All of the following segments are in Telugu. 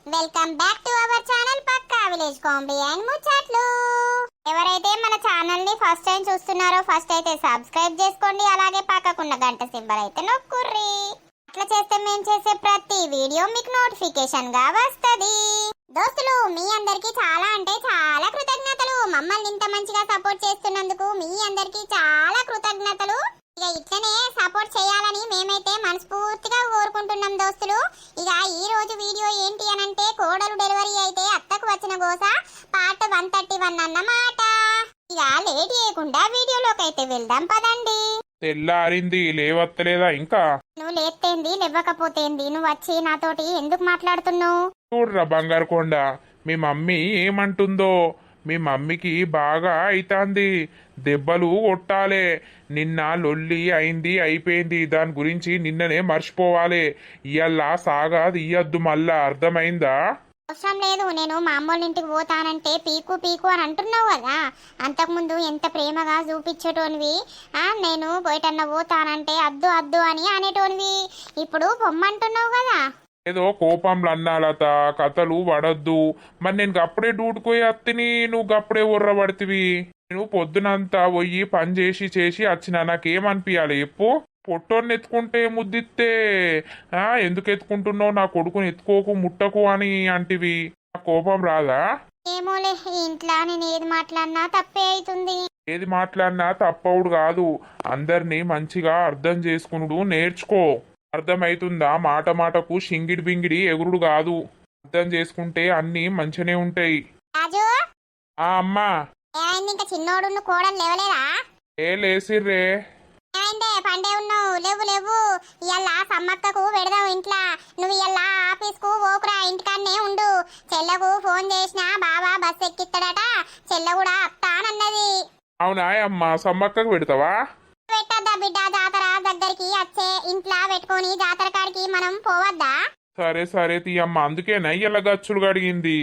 Welcome back to our channel Pakka village comedy and Muchatlu. ఎవరైతే మన ఛానల్ ని ఫస్ట్ టైం చూస్తున్నారో ఫస్ట్ అయితే సబ్స్క్రైబ్ చేసుకోండి, అలాగే పక్కకున్న గంట సింబల్ అయితే నొక్కుర్రి. అట్లా చేస్తే మేము చేసే ప్రతి వీడియో మీకు నోటిఫికేషన్ గా వస్తది. దోస్తులు, మీ అందరికి చాలా అంటే చాలా కృతజ్ఞతలు. మమ్మల్ని ఇంత మంచిగా సపోర్ట్ చేస్తున్నందుకు మీ అందరికి చాలా కృతజ్ఞతలు. ఇక ఇట్లనే సపోర్ట్ చేయాలని మేమైతే మనస్ఫూర్తిగా కోరుకుంటున్నాం దోస్తులు. ఇక ఈ రోజు వీడియో ఏంటి అనంటే కోడలు డెలివరీ అయితే అత్తకు వచ్చిన గోస పార్ట్ 131 అన్నమాట. ఇక లేట్ చేయకుండా వీడియోలోకి అయితే వెళ్దాం పదండి. తెల్లారింది, లేవత్తలేదా ఇంకా? నువ్వు లేత్తేంది, లేవకపోతేంది, నువ్వు వచ్చి నాతోటి ఎందుకు మాట్లాడుతున్నావు? చూడ్రా బంగారు కొండ, మీ మమ్మీ ఏమంటుందో. మీ మమ్మీకి బాగా అయితాంది, దెబ్బలు కొట్టాలే. నిన్న లొల్లి అయింది, అయిపోయింది, దాని గురించి నిన్ననే మర్చిపోవాలి. ఇయ్యల్లా సాగా తీయద్దు మళ్ళా, అర్థమైందా? అవసరం లేదు, నేను మా అమ్మోళ్ళ ఇంటికి పోతానంటే పీకు పీకు అని అంటున్నావు కదా. అంతకుముందు ఎంత ప్రేమగా చూపించేటోనివి. నేను బయటన్నా పోతానంటే అద్దు అద్దు అని అనేటోనివి. ఇప్పుడు పొమ్మంటున్నావు కదా. ఏదో కోపంలో అన్నాలత, కథలు పడద్దు. మరి నేను గప్పుడే డ్యూటీకి అత్తిని, నువ్వు గప్పుడే ఉర్రబడితివి. నేను పొద్దునంతా పోయి పని చేసి వచ్చిన నాకేమనిపించాలి చెప్పు? పొట్టోని ఎత్తుకుంటే ముద్దిస్తే ఎందుకు ఎత్తుకుంటున్నావు, నా కొడుకుని ఎత్తుకోకు ముట్టకు అని అంటివి. నా కోపం రాదా? ఏమోలే, ఇంట్లో నేను ఏది మాట్లాడినా తప్పే అవుతుంది. ఏది మాట్లాడినా తప్పవుడు కాదు. అందరినీ మంచిగా అర్థం చేసుకునుడు నేర్చుకో. అర్థమైతుందా? మాట మాటకు షింగిడి బింగిడి ఎగురుడు కాదు. అర్థం చేసుకుంటే అన్ని మంచినే ఉంటాయి. రాజు, అమ్మా ఏమైంది? ఇంకా చిన్నోడు కోడలు లేవలేదా? లేసిర్రే. ఏమైందే? పండే ఉన్నావు, లేవు లేవు. ఇవాళ సమ్మక్కకు పెడదాం ఇంట్లో. నువ్వు ఇవాళ ఆఫీస్ కు పోకురా, ఇంటికాన్నే ఉండు. చెల్లకు ఫోన్ చేసినా బాబా బస్ ఎక్కిస్తాడట. చెల్ల కూడా అత్తానన్నది. అవునా అమ్మా, సమ్మక్కకు పెడతావా? పెట్టద్దా బిడ్డ, జాతర దగ్గరికి వచ్చే ఇంట్లో పెట్టుకొని జాతర కాడికి మనం పోవద్దా? సరే సరే తీయమ్మ, అందుకేనా ఇలా గచ్చులు గడిగింది.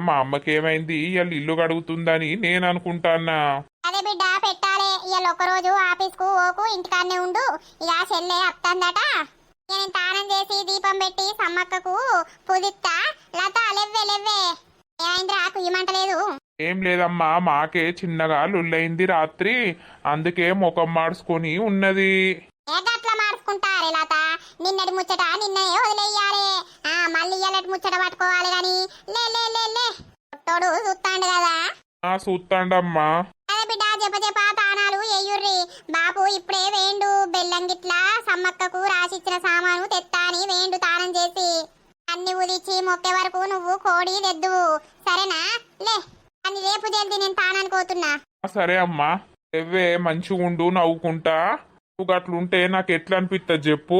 మా అమ్మకి ఏమైంది, ఇవాళ ఇల్లు గడుగుతుందని నేను అనుకుంటానా. అదే బిడ్డ, పెట్టాలి. ఇవాళ ఒక్కరోజు ఆఫీస్ కు పోకు, ఇంటికాన్నే ఉండు. ఇక చెల్లె వస్తుందట. నేను తానం చేసి దీపం పెట్టి సమ్మక్కకు పూజిస్తా. లత లెవ్వే లెవ్వే. ఏమైందిరా, కుయ్యమంటలేదు? ఏం లేదమ్మా, మాకే చిన్నగా లుల్లైంది రాత్రి, అందుకే ముఖం మార్చుకొని ఉన్నది. ఏటట్లా మార్చుకుంటారే లత? నిన్నటి ముచ్చట నిన్ననే వదిలేయాలి. మళ్ళీ ఇయ్యాలటి ముచ్చట పట్టుకోవాలి గాని. లే లే లే లే, తోడు చూస్తాండు కదా. చూస్తాండమ్మా. అదే బిడ్డ, చెప్ప తానాలు ఎయ్యుర్రి. బాపు ఇప్పుడే వేండు. బెల్లం గిట్లా సమ్మక్కకు రాసిచ్చిన సామాను తెత్తా అని వేండు తానం చేసి. అన్ని ఉదిచి మొక్కే వరకు నువ్వు కోడి తెద్దువు, సరేనా? లే, అని రేపు జల్ది నేను తానానికి పోతున్నా. సరే అమ్మా, ఎవ్వే మంచిగుండు, నవ్వుకుంటా. నువ్వు అట్లుంటే నాకు ఎట్లా అనిపిస్తుంది చెప్పు?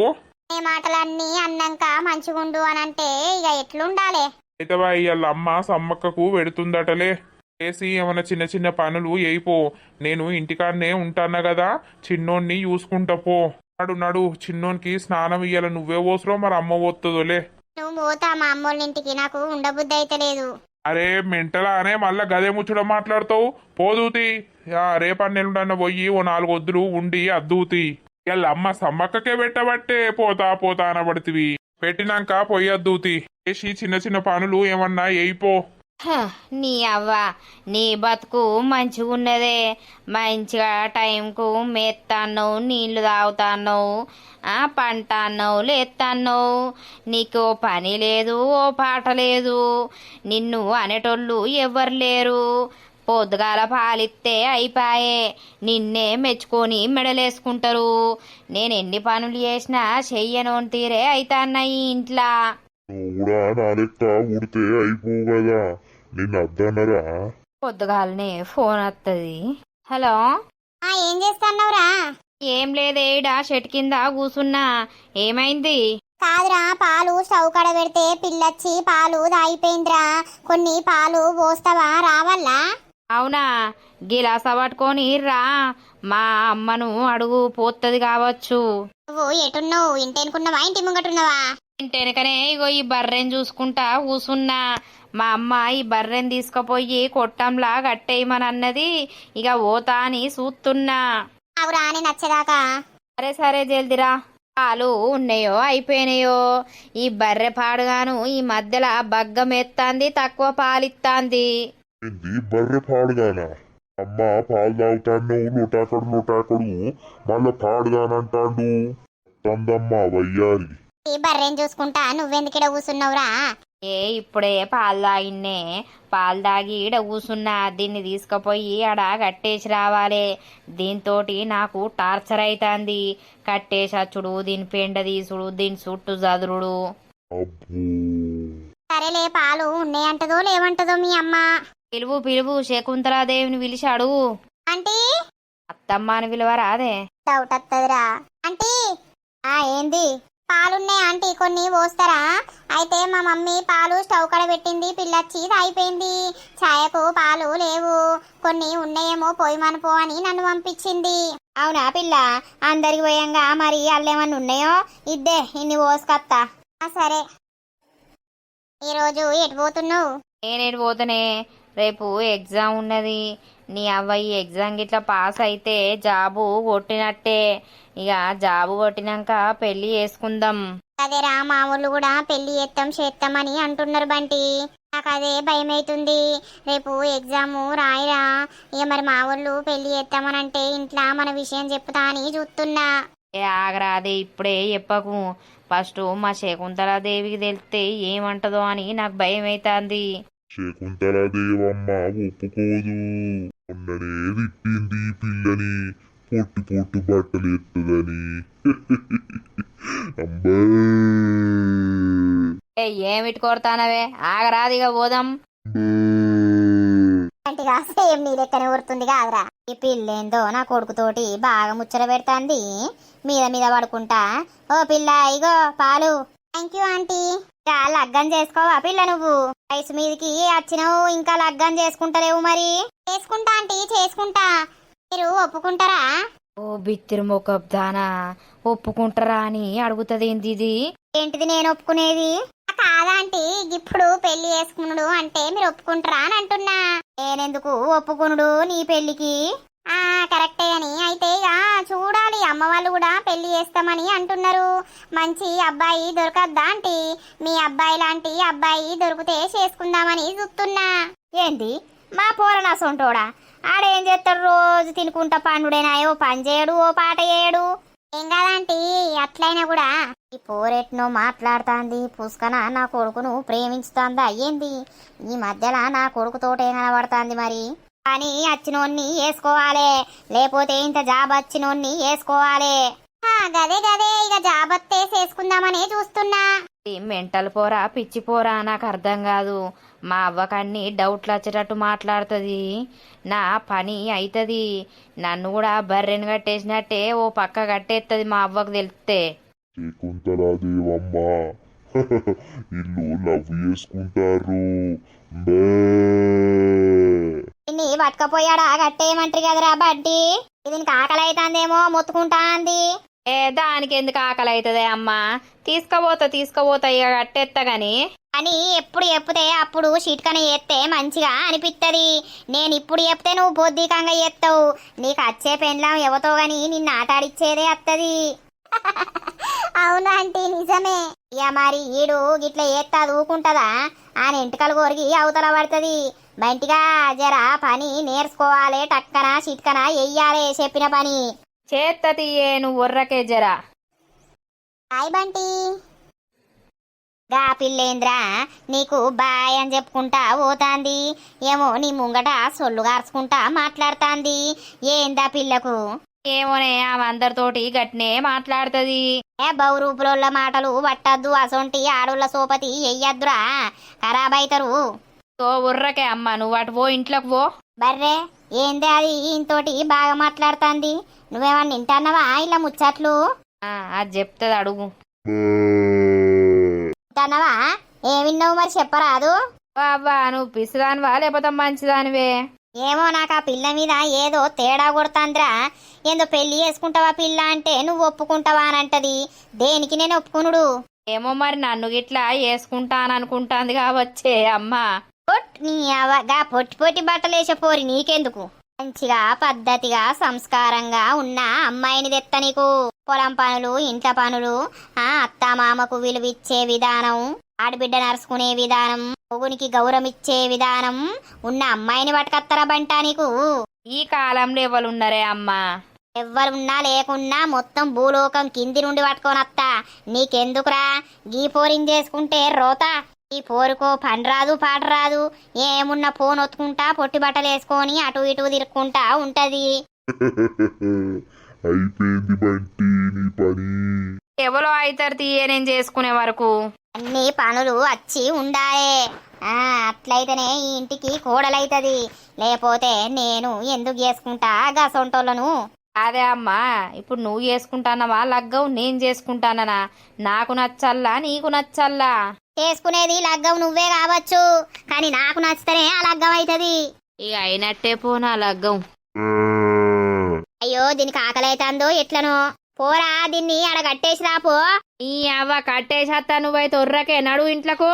ఈ మాటలన్నీ అన్నాక మంచిగుండు అని అంటే ఇక ఎట్లుండాలి? అయితే ఇవాళ అమ్మ సమ్మక్కకు పెడుతుందటలే. చేసి ఏమైనా చిన్న చిన్న పనులు అయిపో. నేను ఇంటికాడనే ఉంటానా కదా, చిన్నోన్ని చూసుకుంటా పో. నడు నడు, చిన్నోనికి స్నానం ఇయ్యాల. నువ్వే పోసరో మరి అమ్మ పోతుందోలే. నువ్వు పోతా మా అమ్మోళ్ళ ఇంటికి, నాకు ఉండబుద్ధి అయితే లేదు. అరే మెంటలా అనే మళ్ళా గదే ముచ్చట మాట్లాడతావు. పోదూతి, రేపన్నెలుండన్న పోయి ఓ 4 వద్దులు ఉండి అద్దూతి. ఇలా అమ్మ సమ్మక్కకే పెట్టబట్టే పోతా పోతా అనబడితివి. పెట్టినాక పొయ్యద్దూతి. చేసి చిన్న చిన్న పనులు ఏమన్నా అయిపో. నీ అవ్వ, నీ బతుకు మంచిగున్నదే. మంచిగా టైంకు మేస్తాన్నావు, నీళ్లు తాగుతాన్నావు, పంటాన్నావు, లేస్తాన్నావు. నీకు పని లేదు, ఓ పాట లేదు. నిన్ను అనేటోళ్ళు ఎవ్వరు లేరు. పొద్దుగాల పాలిస్తే అయిపాయే, నిన్నే మెచ్చుకొని మెడలేసుకుంటారు. నేను ఎన్ని పనులు చేసినా చెయ్యనోని తీరే అయితాన్నాయి ఇంట్లో. నువ్వు కూడా నా లెక్క ఉడితే అయిపోవు కదా, నిన్ను అద్దనరా? పొద్దుగాలనే ఫోన్ వస్తుంది. హలో, ఏం చేస్తున్నావురా? ఏం లేదేడా, చెట్టు కింద కూసున్నా. ఏమైంది? కాదురా, పాలు స్టవ్ కడ పెడితే పిల్లొచ్చి పాలు దాగిపోయిందిరా. కొన్ని పాలు పోస్తావా? రావాలా? అవునా, గిలాస పట్టుకొని రా. మా అమ్మను అడుగు, పోతుంది కావచ్చు. నువ్వు ఎటున్నావు? ఇంటెనుకున్నావా, ఇంటి ముంగటున్నావా? ఇంటెనకనే ఇగో ఈ బర్రెని చూసుకుంటా కూసున్నా. మా అమ్మ ఈ బర్రెని తీసుకుపోయి కొట్టంలా కట్టేయమని అన్నది. ఇక పోతా అని చూస్తున్నా. అవురా, నేను నచ్చదాకా. సరే సరే, జల్దిరా. పాలు ఉన్నాయో అయిపోయినాయో ఈ బర్రె పాడుగాను ఈ మధ్యలో బగ్గమెత్తాంది తక్కువ పాలిత్తాంది. ఏంది బర్రె పాడుగానా? అమ్మ పాలు తాగుతాను లోటాకడు మళ్ళా పాడుగానంటాడు. తందమ్మా వయ్యారి. ఈ బర్రెని చూసుకుంటా నువ్వెందుకిడ కూసున్నావురా? ఇప్పుడే పాలు తాగిన్నే, పాలు తాగి ఈడ కూసున్నా. దీన్ని తీసుకుపోయి ఆడ కట్టేసి రావాలి. దీంతోటి నాకు టార్చర్ అవుతుంది. కట్టేసచ్చుడు, దీని పెండ తీసుడు, దీని చుట్టూ చదురుడు. అబ్బో సరేలే, పాలు ఉన్నాయంటదో లేవంటదో మీ అమ్మ. పిలువు శకుంతలాదేవిని పిలిచి అడుగు. ఆంటీ, అత్తమ్మ అని పిలువరాదే? డౌట్ వస్తుందిరా. ఆంటీ, ఏంది? పాలున్నాయి ఆంటీ, కొన్ని పోస్తారా? అయితే మా మమ్మీ పాలు స్టవ్ కడ పెట్టింది, పిల్లచ్చి అయిపోయింది. ఛాయకు పాలు లేవు, కొన్ని ఉన్నాయేమో పోయిమనుపో అని నన్ను పంపించింది. అవునా పిల్ల? అందరికి పోయంగా మరి అల్లేమన్నా ఉన్నాయో ఇద్దే ఇన్ని పోసుకత్తా. సరే, ఈరోజు ఎటు పోతున్నావు? నేనేటి పోతనే, రేపు ఎగ్జామ్ ఉన్నది. నీ అవ్వయి ఎగ్జామ్ గిట్లా పాస్ అయితే జాబు కొట్టినట్టే. ఇక జాబు కొట్టినాక పెళ్లి చేసుకుందాం. అదేరా, మా ఊళ్ళు కూడా పెళ్లి చేస్తామని అంటున్నారు బంటి. నాకు అదే భయం అవుతుంది. రేపు ఎగ్జామ్ రాయిరా, ఇక మరి మా ఊళ్ళు పెళ్లి చేస్తామని అంటే ఇంట్లో మన విషయం చెప్తా అని చూస్తున్నా. ఆగరాదే, ఇప్పుడే చెప్పకు. ఫస్ట్ మా శకుంతలాదేవికి తెలిస్తే ఏమంటదో అని నాకు భయం అవుతుంది. శకుంతలాదేవమ్మ ఒప్పుకోదు. మొన్ననే తిట్టింది పిల్లని, పొట్టు బట్టలు ఎత్తుదని. అమ్మా ఏమిటి కొడతానవే? ఆగరాదిగా పోదాం. గట్టిగా సేమ్ నీ లెక్కనే ఊరుతుంది కాదురా. ఈ పిల్లేందో నా కొడుకుతోటి బాగా ముచ్చట పెడతాంది. మీద పడుకుంటా. ఓ పిల్ల, ఇగో పాలు. Thank you aunty. ఇంకా లగ్గం చేసుకోవా పిల్ల? నువ్వు వయసు మీదకి వచ్చినావు, ఇంకా లగ్గం చేసుకుంటలేవు? మరి చేసుకుంటా ఆంటీ, చేసుకుంటా. మీరు ఒప్పుకుంటారా? ఓ బిత్తిరి మొక్కబ్దానా, ఒప్పుకుంటారా అని అడుగుతుంది ఏంది ఇది? ఏంటిది నేను ఒప్పుకునేది? కాదంటీ, ఇప్పుడు పెళ్లి చేసుకున్నాడు అంటే మీరు ఒప్పుకుంటారా అని అంటున్నా. నేనెందుకు ఒప్పుకునుడు నీ పెళ్లికి? కరెక్టే అని అయితే ఇక చూడాలి. అమ్మ వాళ్ళు కూడా పెళ్లి చేస్తామని అంటున్నారు. మంచి అబ్బాయి దొరకద్దా ఆంటీ? మీ అబ్బాయి లాంటి అబ్బాయి దొరికితే చేసుకుందామని చూస్తున్నా. ఏంది మా పోరనా సొంటోడా? ఆడేం చేస్తాడు? రోజు తినుకుంటా పండుడేనా? ఓ పని చేయడు, ఓ పాట చేయడు. ఏం కాదంటీ, అట్లయినా కూడా ఈ పోరెట్నో మాట్లాడుతాంది. పుష్కన నా కొడుకును ప్రేమించుతాందా అయ్యింది? ఈ మధ్యలో నా కొడుకుతోటే కనబడుతుంది. మరి పని వచ్చినోన్ని వేసుకోవాలి, లేకపోతే ఇంత జాబ్ వచ్చినోన్ని వేసుకోవాలి. గదే ఇక జాబ్ వస్తే చేసుకుందామనే చూస్తున్నా. మెంటల్ పోరా పిచ్చి పోరా నాకు అర్థం కాదు. మా అవ్వకన్నీ డౌట్లు వచ్చేటట్టు మాట్లాడుతుంది. నా పని అవుతుంది. నన్ను కూడా బర్రెను కట్టేసినట్టే ఓ పక్క కట్టేస్తుంది మా అవ్వకు తెలిస్తే. శకుంతలాదేవమ్మ ఇల్లు లవ్ చేసుకుంటారు. ఇన్ని పట్టుకపోయాడా కట్టేయమంటారు కదరా బడ్డి. దీనికి ఆకలి అవుతుందేమో మొత్తుకుంటా అంది. దానికి ఎందుకు ఆకలి అవుతుంది అమ్మా? తీసుకుపోతా ఇక కట్టేస్తా గాని. అని ఎప్పుడు చెప్తే అప్పుడు చిట్కన చేస్తే మంచిగా అనిపిస్తుంది. నేను ఇప్పుడు చెప్తే నువ్వు బొద్దికంగా చేస్తావు. నీకు వచ్చే పెండ్లం ఎవతో గాని నిన్ను ఆటాడిచ్చేదే వస్తుంది. అవును ఆంటీ, నిజమే. ఇక మరి ఈడు గిట్ల చేస్తా ఊకుంటదా? ఆయన ఎంటికలు కోరికి అవతల పడుతుంది. బంటిగా జర పని నేర్చుకోవాలి. టక్కన చిట్కన వెయ్యాలి చెప్పిన పని. చేత్త తీయే, నువ్వు ఒర్రకే జరా. హాయ్ బంటి. గా పిల్లేంద్రా నీకు బాయ్ అని చెప్పుకుంటా పోతాంది. ఏమో నీ ముంగట సొల్లు గార్చుకుంటా మాట్లాడుతాంది. ఏందా పిల్లకు? ఏమోనే, ఆమె అందరితోటి గట్నే మాట్లాడుతుంది. బౌరూపులోళ్ళ మాటలు పట్టద్దు. అసొంటి ఆడోళ్ళ సోపతి వెయ్యద్దురా, ఖరాబ్ అవుతారు. ఉర్రకే అమ్మ, నువ్వు అటు పో, ఇంట్లోకి పో. బర్రే ఏంది అది ఇంతోటి బాగా మాట్లాడుతాంది? నువ్వేమన్నా వింటాన్నావా ఇలా ముచ్చట్లు? అది చెప్తుంది, అడుగు. వింటాన్నావా? ఏం విన్నావు మరి చెప్పరాదు? అవ్వా, నువ్వు పిసిదానివా లేకపోతే మంచిదానివే? ఏమో నాకు ఆ పిల్ల మీద ఏదో తేడా కొడుతాంద్రా. ఏందో పెళ్లి చేసుకుంటావా పిల్ల అంటే నువ్వు ఒప్పుకుంటావా అని అంటది. దేనికి నేను ఒప్పుకునుడు? ఏమో మరి నన్ను గిట్లా వేసుకుంటాననుకుంటాంది కావచ్చే అమ్మా. నీ అవగా పొట్టి బట్టలు వేసే పోరి నీకెందుకు? మంచిగా పద్ధతిగా సంస్కారంగా ఉన్న అమ్మాయిని తెత్త నీకు. పొలం పనులు ఇంట్ల పనులు అత్తామామకు విలువిచ్చే విధానం, ఆడబిడ్డ నరుచుకునే విధానం, మొగునికి గౌరవం ఇచ్చే విధానం ఉన్న అమ్మాయిని పట్టుకత్తరా బంటా నీకు. ఈ కాలంలో ఎవరున్నారే అమ్మా? ఎవ్వరున్నా లేకున్నా మొత్తం భూలోకం కింది నుండి పట్టుకోనత్తా. నీకెందుకురా గీ పోరింగ్ చేసుకుంటే రోత? ఈ పోరుకో పని రాదు పాట రాదు, ఏమున్న ఫోన్ ఒత్తుకుంటా పొట్టి బట్టలు వేసుకొని అటు ఇటు తిరుక్కుంటా ఉంటది. అయిపోయింది బంటి నీ పని. ఎవరో అవుతారు తీయే నేను చేసుకునే వరకు. అన్ని పనులు వచ్చి ఉండాలే. అట్లయితేనే ఈ ఇంటికి కోడలైతది. లేకపోతే నేను ఎందుకు చేసుకుంటా గసొంటోళ్ళను? అదే అమ్మా, ఇప్పుడు నువ్వు చేసుకుంటానవా లగ్గం నేను చేసుకుంటాననా? నాకు నచ్చల్లా నీకు నచ్చల్లా? చేసుకునేది లగ్గం నువ్వే కావచ్చు, కానీ నాకు నచ్చితేనే ఆ లగ్గం అవుతుంది. ఇక అయినట్టే పోనా లగ్గం. అయ్యో దీనికి ఆకలైతుందో ఎట్లనో. పోరా దీన్ని ఆడ కట్టేసి రాపో. ఈ అవ్వ కట్టేసేస్తా, నువ్వైతే ఒర్రకే నడు ఇంట్లకు.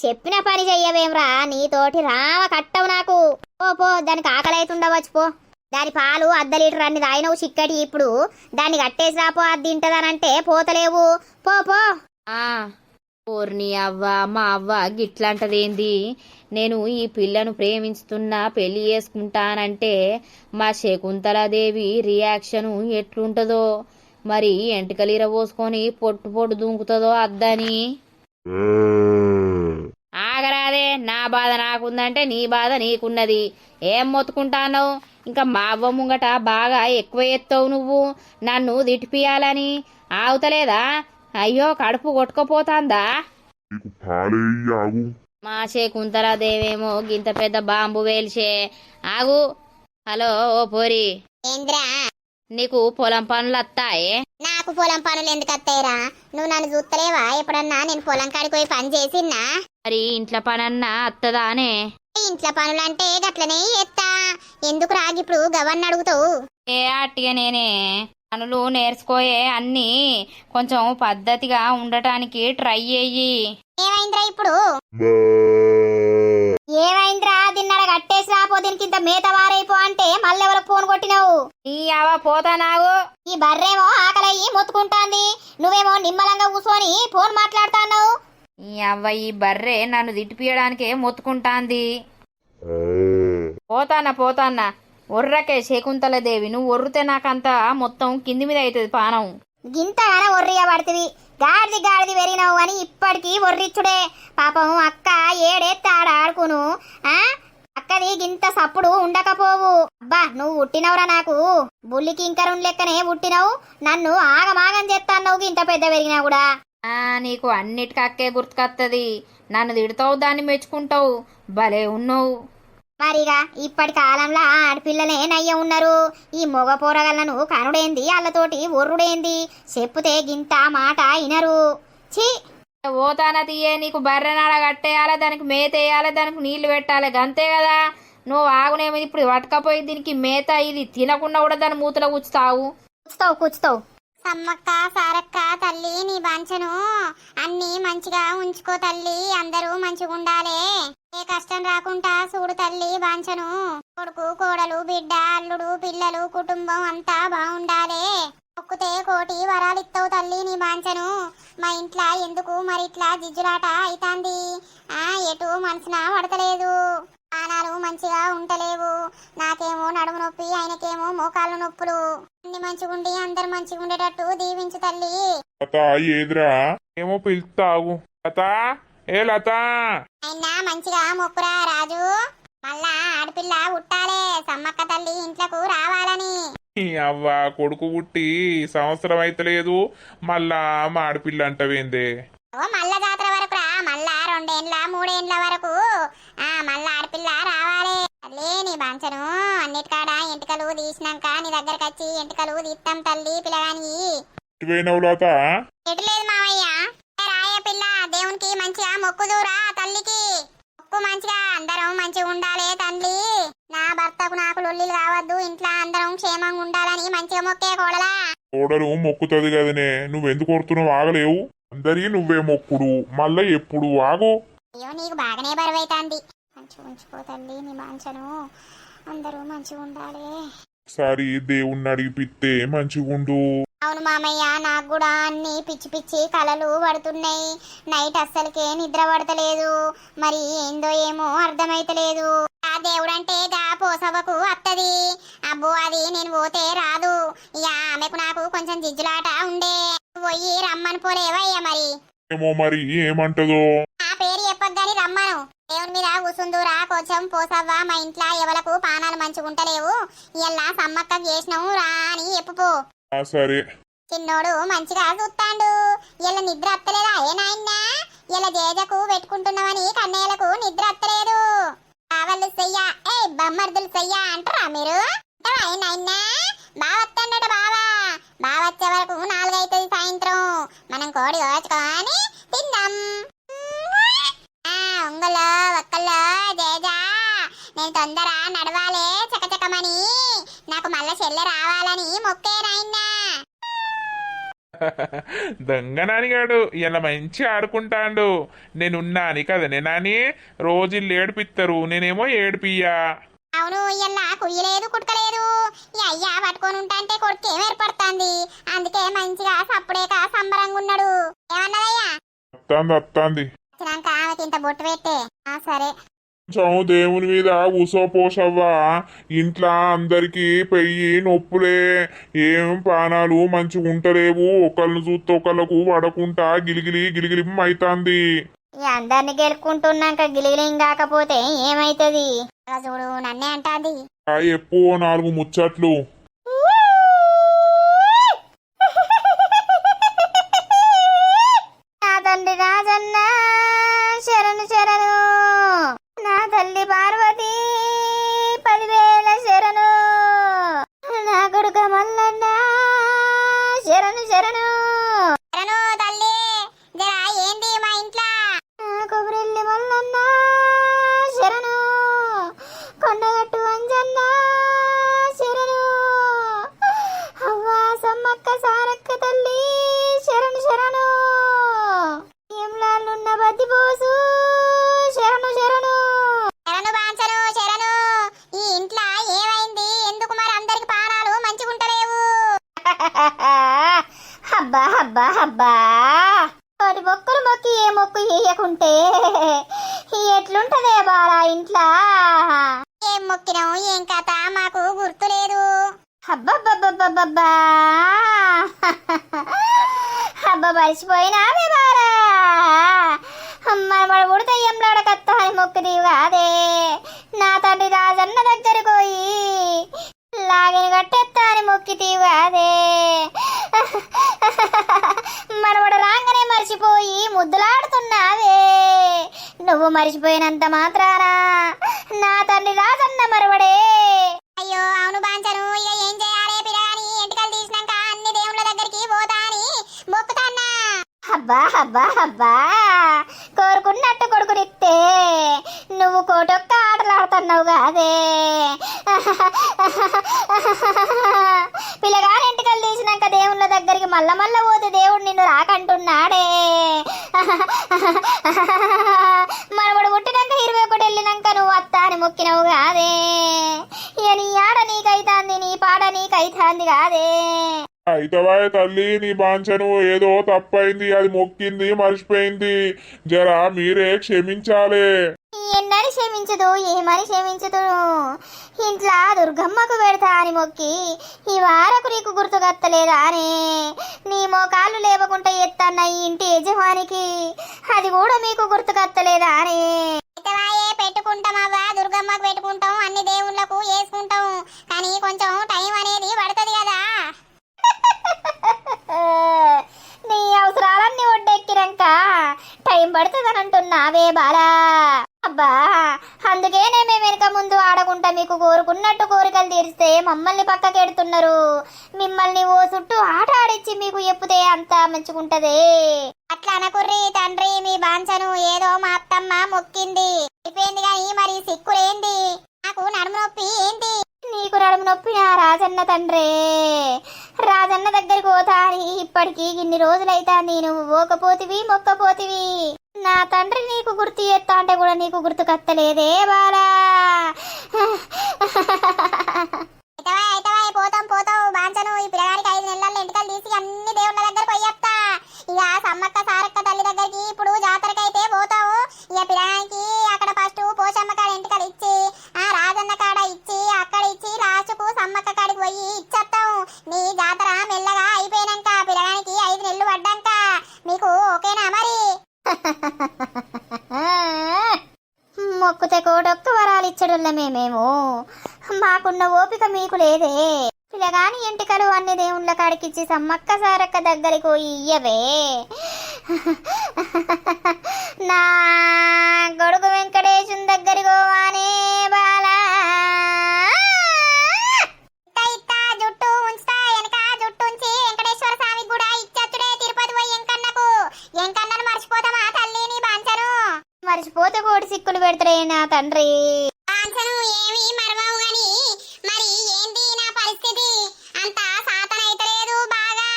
చెప్పిన పని చెయ్యవేమ్రా, నీతోటి రావ కట్టవు నాకు. పో దానికి ఆకలైతుండవచ్చు పో. దాని పాలు అర్ధ లీటర్ అన్ని తాగినవు చిక్కటి. ఇప్పుడు దాన్ని కట్టేసి రాపో, అది తింటదనంటే పోతలేవు. పో. ఓర్ని అవ్వ మా అవ్వ గిట్లంటదేంది? నేను ఈ పిల్లను ప్రేమించుతున్నా పెళ్లి చేసుకుంటానంటే మా శకుంతలాదేవి రియాక్షను ఎట్లుంటదో మరి? ఎంటకలీర పోసుకొని పొట్టు దుంకుతుందో అద్దని. ఆగరాదే, నా బాధ నాకుందంటే నీ బాధ నీకున్నది. ఏం మొత్తుకుంటానవు? ఇంకా మా అవ్వ ముంగట బాగా ఎక్కువ ఎత్తావు నువ్వు నన్ను తిట్టిపియాలని. ఆగుతలేదా? అయ్యో కడుపు కొట్టుకపోతాందా? మా శకుంతలాదేవేమో గింత పెద్ద బాంబు వేల్చే. ఆగు. హలో ఓ పోరి, ఏంద్రా? నీకు పొలం పనులు వస్తాయే? నాకు పొలం పనులు ఎందుకు వస్తాయిరా? నువ్వు నన్ను చూస్తలేవా ఎప్పుడన్నా? నేను పొలం కాడికి పోయి పని చేసిన్నా. మరి ఇంట్లో పనన్నా అత్తదానే? ఇంట్లో పనులంటే గట్లనే ఎత్తా. ఎందుకు రాగిప్పుడు గవర్న అడుగుతావు? ఏ అట్టిగా నేనే పనులు నేర్చుకోయే. అన్ని కొంచెం పద్ధతిగా ఉండటానికి ట్రై చెయ్యి. ఏమైందిరా ఇప్పుడు? ఏమైందిరా? దీన్ని కట్టేసి రాపో, దీనికి ఇంత మేత వారైపో అంటే మళ్ళీ ఎవరో ఫోన్ కొట్టినావు? ఈ అవ పోతానాగు. ఈ బర్రేమో ఆకలయ్యి మొత్తుకుంటాంది, నువ్వేమో నిమ్మలంగా కూర్చొని ఫోన్ మాట్లాడుతున్నావు. ఈ అవ్వ ఈ బర్రె నన్ను తిట్టిపియడానికే మొత్తుకుంటాంది. పోతానా ఒర్రకే శకుంతలదేవి. నువ్వు ఒర్రితే నాకంతా మొత్తం కింది మీద అవుతుంది పానం. గింతగానే ఒర్రియ పడుతుంది. గాడిది వెరినావు అని ఇప్పటికీ ఒర్రిచ్చుడే. పాపం అక్క ఏడేత్తాడ ఆడుకును. అక్కది గింత సప్పుడు ఉండకపోవు. అబ్బా నువ్వు పుట్టినవురా నాకు. బుల్లికి ఇంకరుణ్ లెక్కనే పుట్టినవు. నన్ను ఆగమాగం చేస్తాన్నావు గింత పెద్ద పెరిగినా కూడా. నీకు అన్నిటికక్కే గుర్తుకొత్తది. నన్ను తిడతావు, దాన్ని మెచ్చుకుంటావు. భలే ఉన్నావు. మరిగా ఇప్పటి కాలంలో ఆడపిల్లలే నయ్య ఉన్నారు. ఈ మొగ పోరగలను కనుడేంది, వాళ్ళతోటి ఒర్రుడేంది? చెప్పుతే గింత మాట ఇనరు. ఛీ, పోతానా తీయే. నీకు బర్రెనాడ కట్టేయాలి, దానికి మేత వేయాలి, దానికి నీళ్లు పెట్టాలి, గంతే కదా. నువ్వు ఆగునేమో ఇప్పుడు పట్టుకపోయి దీనికి మేత ఇది తినకుండా కూడా దాని మూతలో కూర్చుతావు. కూర్చుతావు. సమ్మక్క సారక్క తల్లి నీ బాంచను అన్ని మంచిగా ఉంచుకో తల్లి. అందరూ మంచిగా ఉండాలే, ఏ కష్టం రాకుండా చూడు తల్లి బాంచను. కొడుకు కోడలు బిడ్డ అల్లుడు పిల్లలు కుటుంబం అంతా బాగుండాలే. ఒక్కుతే కోటి వరాలిస్తావు తల్లి నీ బాంచను. మా ఇంట్లో ఎందుకు మరి ఇట్లా జిజ్జులాట అయితాంది? ఎటు మనసున పడతలేదు, ప్రాణాలు మంచిగా ఉంటలేవు. నాకేమో నడుము నొప్పి, ఆయనకేమో మోకాళ్ళు నొప్పులు. అన్ని మంచిగుండి అందరు మంచిగా ఉండేటట్టు దీవించు తల్లి. లత ఏదిరా? ఏమో పిలుస్తావు. లత, ఏ లత. అయినా మంచిగా మొక్కురా రాజు. మళ్ళా ఆడపిల్ల పుట్టాలే, సమ్మక్క తల్లి ఇంట్లోకు రావాలని. అవ్వ కొడుకు పుట్టి సంవత్సరం అయితలేదు, మళ్ళా మా ఆడపిల్ల అంటవేందే? మళ్ళా జాతర వరకు రా. మళ్ళా 2 ఏండ్ల 3 ఏండ్ల వరకు మళ్ళా ఆడపిల్ల రావాలి తల్లి నీ బాంచను. అన్నిటికాడ ఎంటికలు తీసినాక నీ దగ్గరకు వచ్చి ఎంటికలు తీస్తాం తల్లి పిల్లగాని. లత ఎటులేదు మావయ్య. రాయ పిల్ల దేవునికి మంచిగా మొక్కుదురా తల్లికి. మొక్కు మంచిగా, అందరం మంచిగా ఉండాలి తల్లి. నా భర్తకు నాకు లొల్లిలు కావద్దు, ఇంట్లో అందరం క్షేమంగా ఉండాలని మంచిగా మొక్కే కోడలా. కోడలు మొక్కుతుంది కదనే, నువ్వెందుకు కొడుతున్నావు? ఆగలేవు. అందరి నువ్వే మొక్కుడు, మళ్ళా ఎప్పుడు ఆగు. అయ్యో నీకు బాగానే బరువైతాంది. మంచిగా ఉంచుకో తల్లి నీ బాంచను. అందరూ మంచిగా ఉండాలి. ఒకసారి దేవుణ్ణి అడిగిపిస్తే మంచిగుండు. అవును మామయ్య, నాకు కూడా అన్ని పిచ్చి పిచ్చి కలలు పడుతున్నాయి. నైట్ అస్సలకే నిద్ర పడతలేదు. మరి ఏందో ఏమో అర్థమైతలేదు. ఆ దేవుడంటే గా పోసవకు అత్తది. అబ్బో అది నేను పోతే రాదు. ఇక ఆమెకు నాకు కొంచెం జిజ్జులాట ఉండే. పోయి రమ్మని పోలేవయ్యా మరి. ఏమో మరి ఏమంటదో. ఆ పేరు చెప్పొద్దని రమ్మను. దేవుని మీద కూసుందురా కొంచెం పోసవ్వా, మా ఇంట్లో ఎవలకు పానాలు మంచిగుంటలేవు, ఇలా సమ్మక్క చేసినావు రా అని చెప్పుపో. సరే. చిన్నోడు మంచిగా చూస్తాండు. ఇలా నిద్ర అత్తలేదా ఏ నాయన్నా? ఇలా జేజకు పెట్టుకుంటున్నామని కన్నయ్యలకు నిద్ర అత్తలేదు. బావలు చెయ్యా ఏ బమ్మర్దులు చెయ్యా అంటారా మీరు? అంటారా ఏ నాయన్నా? బావత్తన్నట బావా. బావచ్చే వరకు 4 అవుతుంది సాయంత్రం. మనం కోడి కోచుకొని తిందాం. ఒంగలో ఒక్కల్లో జేజా, నేను తొందర నడవాలే చకచకమని, నాకు మళ్ళా చెల్లె రావాలని మొక్కే నాయన్నా. దొంగనానిగాడు ఇలా మంచి ఆడుకుంటాండు. నేనున్నాని కదనే నాని, రోజు ఇల్లు ఏడిపిస్తారు, నేనేమో ఏడిపియ్యా. అవును, ఇలా కుయ్యలేదు కుట్టలేదు. ఈ అయ్యా పట్టుకొని ఉంటాంటే కొడుకు ఏం ఏర్పడుతుంది. అందుకే మంచిగా సప్పుడేక సంబరంగా ఉన్నాడు. ఏమన్నదయ్యా? అత్తాంది వచ్చినాక ఆమెకి ఇంత బొట్టు పెట్టే. సరే. కొంచెం దేవుని మీద పోసవ్వా. ఇంట్లో అందరికి పెయ్యి నొప్పులే, ఏం పానాలు మంచిగా ఉంటలేవు. ఒకళ్ళని చూస్తే ఒకళ్ళకు పడకుండా గిలిగిలి గిలిగిలి అవుతాంది. ఈ అందరిని గెలుపుకుంటున్నాక గిలిగిలిం కాకపోతే ఏమైతుంది? చూడు నన్నే అంటాంది. ఎప్పుడో 4 ముచ్చట్లు. నా తండ్రి రాజన్న శరణు శరణు, నా తల్లి పార్వతి 10,000 శరణు, నా కొడుక మల్లన్న శరణు శరణు. శరణు తల్లి, జరా ఏంది మా ఇంట్లో? కొబ్బరిల్లి మల్లన్న శరణు, కొండగట్టు అంజన్న శరణు, అవ్వా సమ్మక్క సారక్క తల్లి శరణు శరణు, ఏంలాలున్న బద్దిపోసు శరణు శరణు. శరణు బాంచను శరణు. ఈ ఇంట్లో ఏమైంది? ఎందుకు మరి అందరికి పానాలు మంచిగుంటలేవు? అబ్బా అబ్బా అబ్బా, వాటి మొక్కలు మొక్కి ఏ మొక్కు వేయకుంటే ఎట్లుంటదే బాలా ఇంట్లో? ఏం మొక్కినావు ఏం కథ మాకు గుర్తులేదు. అబ్బబ్బబ్బబ్బబ్బా, అబ్బా మరిచిపోయినావే బారా. అమ్మ వాడు ఉడితే ఎంలాడకత్తా అని మొక్కిదివి కాదే. నా తండ్రి రాజన్న దగ్గరకు పోయి లాగిన కట్టెత్తా అని మొక్కితీవి కాదే. మనవడు రాగానే మర్చిపోయి ముద్దులాడుతున్నావే. నువ్వు మర్చిపోయినంత మాత్రాన నా తండ్రి రాజన్న మరవడే. అయ్యో అవును బాంచను, ఇక ఏం చేయాలి పిల్లగాని? ఎంటికలు తీసినాక అన్ని దేవుళ్ళ దగ్గరికి పోతా అని మొక్కుతాన్నా. అబ్బా అబ్బా అబ్బా, కోరుకున్నట్టు కొడుకునిస్తే నువ్వు కోటొక్క ఆటలాడుతున్నావు కాదే. పిల్లగాని ఎంటికలు తీసినాక దేవుళ్ళ దగ్గరికి మళ్ళా పోతే దేవుడు నిన్ను రాకంటున్నాడే. మనవడు పుట్టినాక 21 వెళ్ళినాక నువ్వు అత్త అని మొక్కినవు కాదే. ఇక నీ ఆడ నీకైతాంది, నీ పాడ నీకైతాంది కాదే. అయితవా తల్లి, నీ బాంచను ఏదో తప్పైంది, అది మొక్కింది మర్చిపోయింది. జరా మీరే క్షమించాలే. ఎన్నని క్షమించదు, ఏమని క్షమించదు? ఇంట్లో దుర్గమ్మకు పెడతా అని మొక్కి ఈ వారకు నీకు గుర్తుకత్తలేదా అని నీ మోకాళ్ళు లేవకుండా ఎత్తన్న ఈ ఇంటి యజమానికి అది కూడా మీకు గుర్తుకత్తలేదా అని? పెట్టుకుంటామవ్వా, దుర్గమ్మకు పెట్టుకుంటాం, అన్ని దేవుళ్ళకు వేసుకుంటాం, కానీ కొంచెం టైం అనేది పడుతుంది కదా. నీ అవసరాలన్నీ ఒడ్డెక్కినాక టైం పడుతుందని అంటున్నావే బాలా. అబ్బా అందుకేనే మేము వెనక ముందు ఆడకుండా మీకు కోరుకున్నట్టు కోరికలు తీరిస్తే మమ్మల్ని పక్కకెడుతున్నారు. మిమ్మల్ని ఓ చుట్టూ ఆట ఆడిచ్చి మీకు ఎప్పుదే అంతా మంచుకుంటదే. అట్లా అనకుర్రి తండ్రి, మీ బాంచను ఏదో మా అత్తమ్మ మొక్కింది అయిపోయింది, కానీ మరి సిక్కులేంది? నాకు నడుము నొప్పి ఏంటి? నీకు నడుము నొప్పి నా రాజన్న తండ్రే. రాజన్న దగ్గరికి పోతా అని ఇప్పటికీ ఇన్ని రోజులైతాంది, నువ్వు పోకపోతివి మొక్కపోతివి. నా తండ్రి నీకు గుర్తు చేస్తా అంటే కూడా నీకు గుర్తుకత్తలేదే బాలా. ఇచ్చడోళ్ళమే మేము. మాకున్న ఓపిక మీకు లేదే. పిల్లగాని ఎంటికలు అన్ని దేవుళ్ళ కాడికిచ్చి సమ్మక్క సారక్క దగ్గరికి పోయి ఇయ్యవే. నా గొడుగు వెంకటేశుని దగ్గరికి పోవానే బాలా. జుట్టు ఉంచుతా వెనక జుట్టు ఉంచి వెంకటేశ్వర స్వామి కూడా ఇచ్చచ్చుడే. తిరుపతి పోయి ఎంకన్నకు ఎంకన్నను మర్చిపోతామా తల్లి నీ బాంచను? మర్చిపోతే కోటి సిక్కులు పెడతాడే నా తండ్రి. బాంచను ఏమి మరవవు గాని మరి ఏంటి నా పరిస్థితి? అంతా సాధన అయితలేదు బాగా.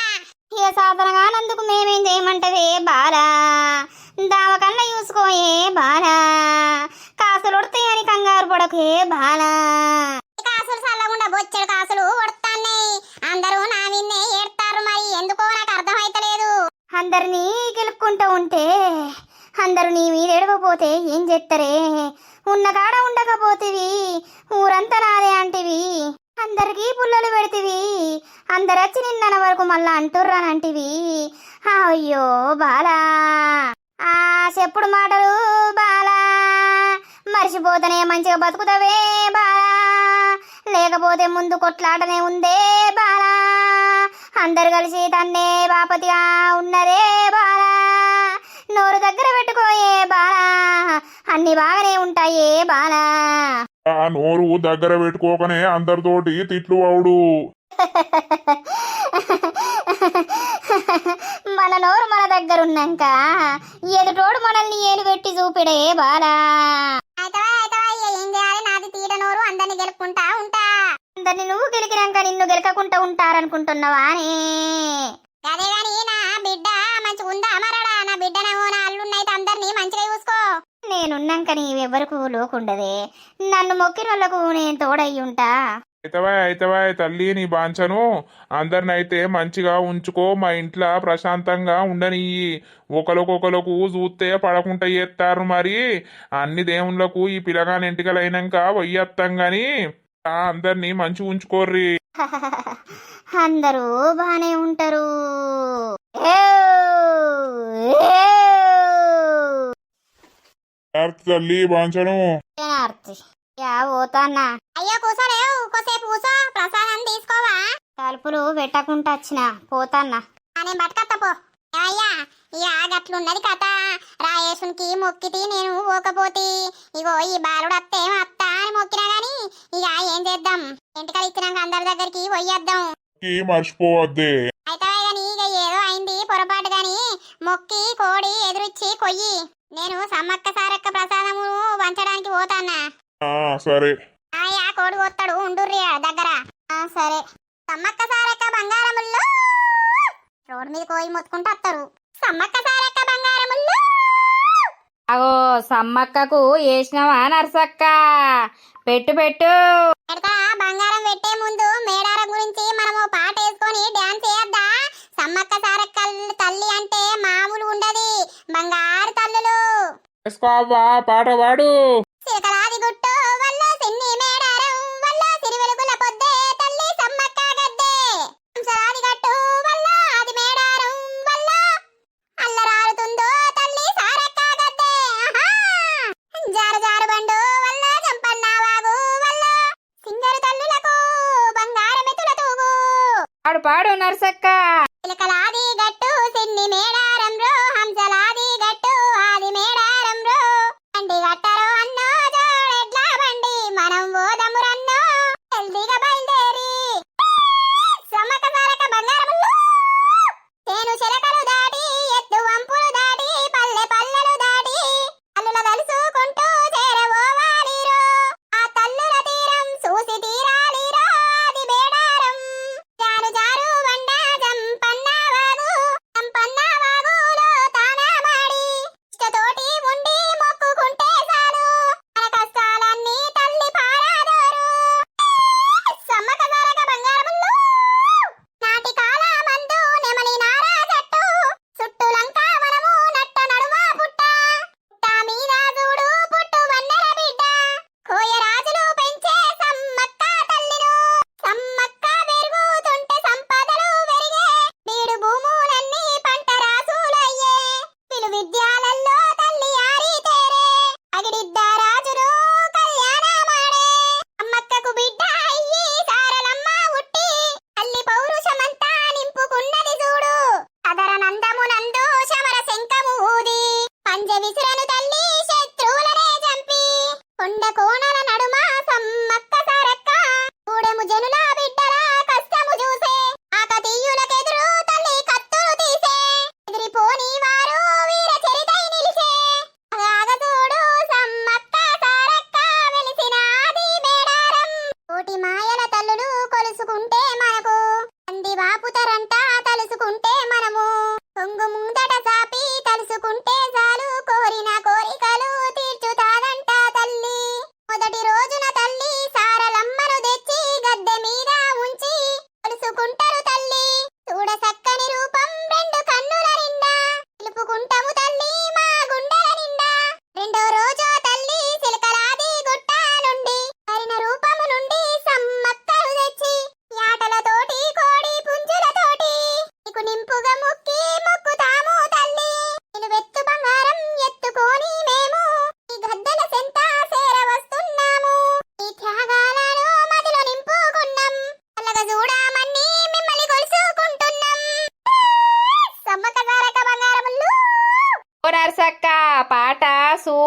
ఇక సాధన కానందుకు మేమేం చేయమంటదే బాలా? దావకన్నా చూసుకోయే బాలా. కాసులు ఉడతాయని కంగారు పడకే బాలా. కాసులు చల్లకుండా బొచ్చెడు కాసులు ఉడతాన్నాయి. అందరూ నా విన్నే ఏడతారు. మరి ఎందుకో నాకు అర్థమైతలేదు. అందరినీ గెలుపుకుంటూ ఉంటే అందరూ నీ మీద ఎడవపోతే ఏం చేస్తారే? ఉన్న కాడ ఉండకపోతివి, ఊరంతా నాదే అంటివి, అందరికీ పుల్లలు పెడితివి, అందరొచ్చి నిన్న వరకు మళ్ళా అంటుర్రానంటివి. అయ్యో బాలా, ఆ చెప్పుడు మాటలు బాలా. మర్చిపోతేనే మంచిగా బతుకుతావే బాలా, లేకపోతే ముందు కొట్లాటనే ఉందే బాలా. అందరు కలిసి తన్నే బాపతిగా ఉన్నదే బాలా. నోరు దగ్గర పెట్టుకోయే బాలా, అన్ని బాగానే ఉంటాయే బాలా. ఆ నోరు దగ్గర పెట్టుకోకనే అందరితోటి తిట్లు అవుడు. మన నోరు మన దగ్గర ఉన్నాక ఎదుటోడు మనల్ని ఏలు పెట్టి చూపిడే బాలా. ఏం చేయాలి? నాది తీట నోరు, అందరిని గెలుపుకుంటా ఉంటా. అందరిని నువ్వు గెలికినాక నిన్ను గెలకకుంటా ఉంటారనుకుంటున్నావా అని? అదే గాని నా బిడ్డ మంచిగా ఉందా మరడా? నా బిడ్డనేమో నా అల్లున్నైతే అందరినీ మంచిగా చూసుకో. నేనున్నాక నీవెవ్వరకు లోకుండదే. నన్ను మొక్కిన వాళ్ళకు నేను తోడయ్యుంటా. అయితవా తల్లి నీ బాంచను అందరినైతే మంచిగా ఉంచుకో. మా ఇంట్లో ప్రశాంతంగా ఉండనియ్యి. ఒకరికొకరికి చూస్తే పడకుండా చేస్తారు. మరి అన్ని దేవుళ్ళకు ఈ పిల్లగాని ఎంటికలు అయినాక వయ్యత్తాం గాని అందరినీ మంచిగా ఉంచుకోర్రి. అందరూ బానే ఉంటారు. తల్లి బాంచను పోతాన్నా. అయ్యో కూసోలేవు, కోసేపు కూసో. ప్రసాదం తీసుకోవా? తలుపులు పెట్టకుండా వచ్చిన పోతాన్నా. నేను బట్టకత్త పో. అయ్యా ఇక గట్లున్నది కథ. రాయేషునికి మొక్కితి నేను పోకపోతే ఇగో ఈ బాలుడు అత్తేం అత్త అని మొక్కినా గాని ఇక ఏం చేద్దాం? ఎంటికలు ఇచ్చినాక అందరి దగ్గరికి పోయేద్దాం. మర్చిపోవద్దే. అయితే గాని ఇక ఏదో అయింది పొరపాటు గాని మొక్కి కోడి ఎదురిచ్చి కొయ్యి. నేను సమ్మక్క సారక్క ప్రసాదము వంచడానికి పోతాన్నా. సరే. ఆయా కోడి కొత్తాడు ఉండుర్రి దగ్గర. సరే. సమ్మక్క సారక్క బంగారముల్లో రోడ్డు మీద కోయి మొత్తుకుంటూ వస్తారు. సమ్మక్క సారక్క బంగారముల్లో. అగో సమ్మక్కకు వేసినవా నర్సక్క? పెట్టు పెట్టు. బంగారం పెట్టే ముందు మేడారం గురించి మనము పాట వేసుకొని డాన్స్ చేయొద్దా? సమ్మక్క సారక్క తల్లి అంటే మామూలు ఉండదు. బంగారు తల్లులు. వేసుకోవా పాట పాడు. చిలకలాది గుట్టు వల్ల సిన్ని మేడారం వల్ల సిరి వెలుగుల పొద్దే తల్లి సమ్మక్క గద్దే. హంసలాది గట్టు వల్ల అది మేడారం వల్ల అల్లరారుతుందో తల్లి సారక్క గద్దే. జారు జారు బండు వల్ల జంపన్న వాగు వల్ల సింగరు తల్లులకు బంగారమెతుల తూగు. పాడు పాడు నర్సక్క. చిలకలాది గట్టు సిన్ని మేడారం రో, హంసలాది గట్టు ఆది మేడారం రో. బండి గట్టరో అన్నో జోడెడ్ల బండి మనం ఓదము రన్నో హెల్దీగా బయలుదేరి. సమ్మక్క సారక్క బంగారముల్లో. తేను చిలకలు దాటి ఎత్తు వంపులు దాటి పల్లె పల్లెలు దాటి అల్లుల కలుసుకుంటూ చేరబోవాలిరో. ఆ తల్లుల తీరం చూసి తీరాలిరో. అది మేడారం. జారు జారు బండ జంప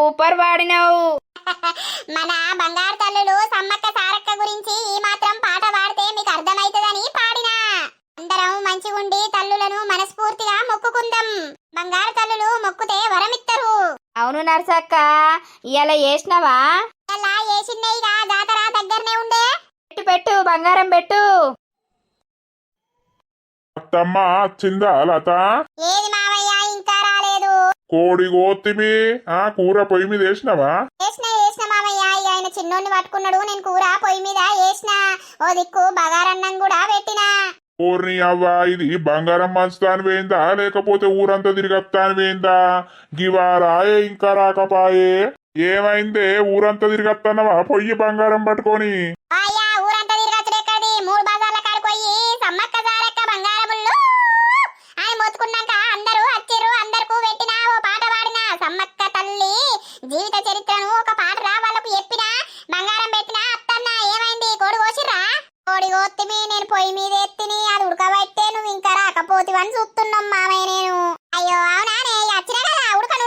సూపర్ పాడినావు. మన బంగారు తల్లులు సమ్మక్క సారక్క గురించి ఈ మాత్రం పాట పాడితే మీకు అర్థమైతదని పాడినా. అందరం మంచిగుండి తల్లులను మనస్ఫూర్తిగా మొక్కుకుందాం. బంగారు తల్లులు మొక్కుతే వరమిత్తరు. అవును నర్సక్క, ఇవాళ చేసినావా? అలా ఏసిన్నయ్యగా జాతర దగ్గరనే ఉండే. పెట్టు పెట్టు, బంగారం పెట్టు. అత్తమ్మ వచ్చిందా లత? ఏది మావయ్య ఇంకా రాలేదు. కోడి గోత్తిమి ఆ కూర పొయ్యి మీద వేసినావా? వేసిన మామయ్య. ఇక ఆయన చిన్నోన్ని పట్టుకున్నాడు, నేను కూర పొయ్యి మీద వేసిన. ఓ దిక్కు బగారన్నం కూడా పెట్టినా. ఊరిని అవ్వా, ఇది బంగారం మంచుతాను వేయిందా లేకపోతే ఊరంతా తిరిగత్తాను వేయిందా? గివారాయే ఇంకా రాకపాయే. ఏమైందే ఊరంతా తిరిగత్తన్నవా పొయ్యి బంగారం పట్టుకొని? అయ్యా ఊరంతా తిరగచ్చుడు ఎక్కడి? 3 బజార్ల కాడికి పోయి సమ్మక్క సారక్క బంగారముళ్ళు అని మొత్తుకున్నాక అందరూ వచ్చిర్రు. అందరికీ పెట్టినా, ఓ పాట పాడినా. సమ్మక్క తల్లి జీవిత చరిత్రను ఒక పాట రా వాళ్ళకు చెప్పినా. బంగారం పెట్టినా. అత్తన్న ఏమైంది? కోడి కోసిర్రా? కోడి కోత్తిమి, నేను పొయ్యి మీద ఎత్తిని. అది ఉడకబట్టే నువ్వు ఇంకా రాకపోతివని చూస్తున్నాం మామయ్య నేను. అయ్యో అవునానే, వచ్చినా కదా ఉడకని.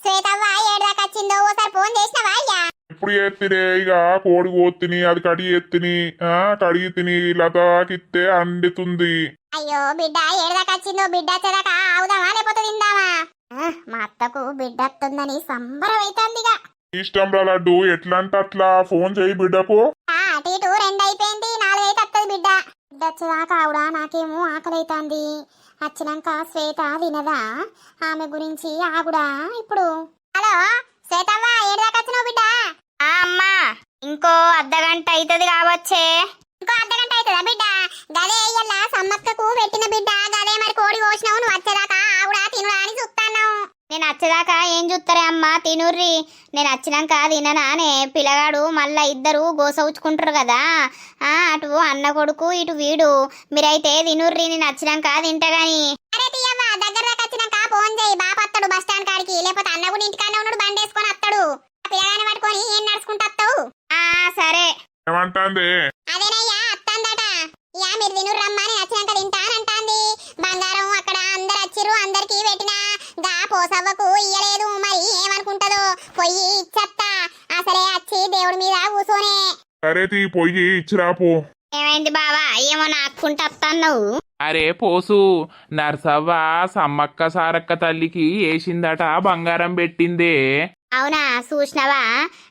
శ్వేతవ్వ ఏడుదాకా వచ్చిందో ఓసారి ఫోన్ చేసినవా అయ్యా? ఇప్పుడు ఎత్తినే ఇక కోడి కోత్తిని, అది కడిగి ఎత్తిని. కడిగి తిని లతకిత్తే అండుతుంది. అయ్యో బిడ్డ ఏడుదాకా వచ్చిందో? బిడ్డ వచ్చేదాకా ఆవుదామా లేకపోతే తిందామా? మా అత్తకు బిడ్డ వస్తుందని సంబరం అవుతుందిగా. ఇష్టం రా లడ్డు, ఎట్లా అంటే అట్లా ఫోన్ చేయి బిడ్డకు. అటు ఇటు 2 అయిపోయింది, 4 అయితే వస్తుంది బిడ్డ. బిడ్డ వచ్చేదాకా ఆవుడా, నాకేమో ఆకలి అవుతుంది. వచ్చినాక శ్వేత తినదా? ఆమె గురించి ఆగుడా ఇప్పుడు. హలో శ్వేతవ్వ, ఏడుదాకా వచ్చినావు బిడ్డ? అమ్మా, ఇంకో అర్ధగంట అవుతుంది కావచ్చే. ఇంకో అర్ధగంట అవుతుందా బిడ్డ? గదే ఇయ్యాల సమ్మక్కకు పెట్టిన బిడ్డ. గదే మరి కోడి కోసినావు, నువ్వు వచ్చేదాకా ఆవుడా తినుడా అని చూస్తాను. నేను వచ్చేదాకా ఏం చూస్తారే అమ్మా, తినుర్రి. నేను వచ్చినాక తిననానే. పిల్లగాడు మళ్ళా ఇద్దరు గోసవుచుకుంటారు కదా. అటు అన్న కొడుకు, ఇటు వీడు. మీరైతే తినుర్రి, నేను వచ్చినాక తింటా గాని. అరే తీయవ్వ, దగ్గర దాకా వచ్చినాక ఫోన్ చేయి. బాప అత్తాడు బస్ స్టాండ్ కాడికి, లేకపోతే అన్న కూడా ఇంటికానే ఉన్నాడు, బండి వేసుకొని వస్తాడు. పిల్లగానే పట్టుకొని ఏం నడుచుకుంటూ వస్తావు? సరే. ఏమంటాంది? అదేనయ్యా అత్తందట. ఇక మీరు తినుర్రమ్మా, నేను వచ్చినాక తింటానంటాంది. బంగారం అక్కడ అందరు వచ్చిర్రు, అందరికి పెట్టినా. గా పోసవ్వకు ఇయ్యలేదు, మరి ఏమనుకుంటదో. పొయ్యి ఇచ్చత్తా. అసలే వచ్చి దేవుడి మీద కూసోనే. సరే తీ పొయ్యి ఇచ్చిరాపో. ఏమైంది బావా, ఏమో నాకుంటా వస్తావు? అరే పోసు, నర్సవ్వ సమ్మక్క సారక్క తల్లికి వేసిందట, బంగారం పెట్టిందే. అవునా, చూసినవా?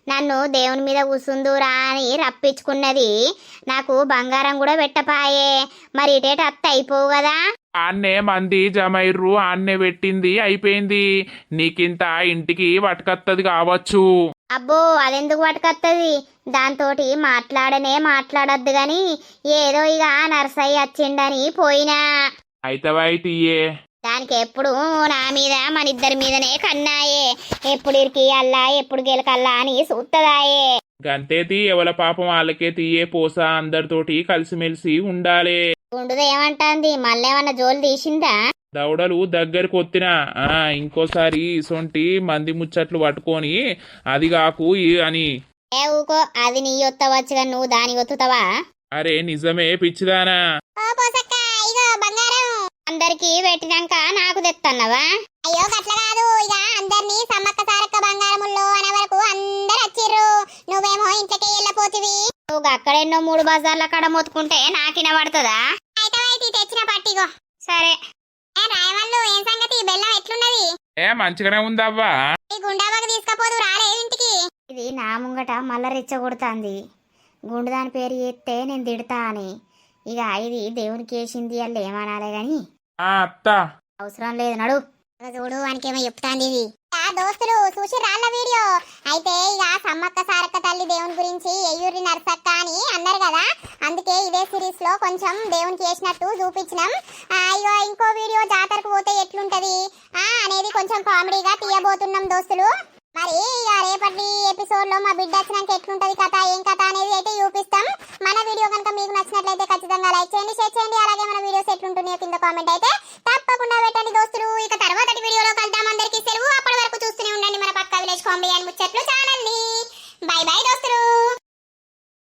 నన్ను దేవుని మీద కూసుందురా అని రప్పించుకున్నది. నాకు బంగారం కూడా పెట్టపాయే. మరి ఇటేట అత్త అయిపోవు కదా. ఆన్నే మంది జమైర్రు, ఆన్నే పెట్టింది, అయిపోయింది. నీకింత ఇంటికి పట్టుకత్తది కావచ్చు. అబ్బో, అదెందుకు పట్టుకత్తది? దాంతోటి మాట్లాడద్దు గాని ఏదో ఇక నర్సయ్య వచ్చిండని పోయినా. అయితవైతియే. దానికి ఎప్పుడు నా మీద మన ఇద్దరి మీదనే కన్నాయే. ఎప్పుడు ఇరికి అల్లా, ఎప్పుడు గెలకల్లా అని సూత్తదాయే. గంతేతి ఎవల పాపం వాళ్ళకే తీయే పోసా. అందరితోటి కలిసిమెలిసి ఉండాలే. గుండుది ఏమంటాంది? మళ్ళేమన్నా జోలు తీసిందా? దవడలు దగ్గరకు వచ్చినా ఇంకోసారి ఇసొంటి మంది ముచ్చట్లు పట్టుకొని అది కాకు అని. ఏ ఊకో, అది నీ ఒత్తవచ్చుగా, నువ్వు దాని ఒత్తుతావా? అరే నిజమే పిచ్చిదానా. బంగారం అందరికి పెట్టినాక నాకు తెత్తన్నవా? అయ్యో గట్ల కాదు. ఇక అందరినీ సమ్మక్క సారక్క బంగారముల్లో అనే వరకు అందరు వచ్చిర్రు. నువ్వేమో ఇంట్లోకి వెళ్ళపోతివి. నువ్వు అక్కడెన్నో 3 బజార్ల కాడ మొత్తుకుంటే నాకిన పడుతుందా? అయితే తెచ్చిన పట్టిగో. సరే. రాయమల్లు, ఏం సంగతి? బెల్లం ఎట్లున్నది? మంచిగానే ఉందవ్వా. ఈ గుండాబాగా తీసుకపోదు రాలే ఇంటికి. ఇది నా ముంగట మళ్ళా రెచ్చగొడుతుంది. గుండు దాని పేరు ఎత్తే నేను తిడతా అని. ఇక ఇది దేవునికి వేసింది అల్ల ఏమనాలే గాని అత్త అవసరం లేదు, నడు. చూడు వానికేమో చెప్తాంది ఇది. దోస్తులు చూసి రాళ్ళ వీడియో. అయితే ఇక సమ్మక్క సారక్క తల్లి దేవుని గురించి ఎయ్యూరి నర్సక్క అని అన్నారు కదా. అందుకే ఇదే సిరీస్ లో కొంచెం దేవునికి వేసినట్టు చూపించినాం. ఇగో ఇంకో వీడియో జాతరకు పోతే ఎట్లుంటది అనేది కొంచెం కామెడీగా తీయబోతున్నాం దోస్తులు. మరి ఇక రేపటి ఎపిసోడ్ లో మా బిడ్డ వచ్చినాక ఎట్లుంటది కథ, ఏం కథ అనేది అయితే చూపిస్తాం. మన వీడియో కనుక మీకు నచ్చినట్లయితే ఖచ్చితంగా లైక్ చేయండి, షేర్ చేయండి. అలాగే మన వీడియోస్ ఎట్లుంటున్నాయో కింద కామెంట్ అయితే తప్పకుండా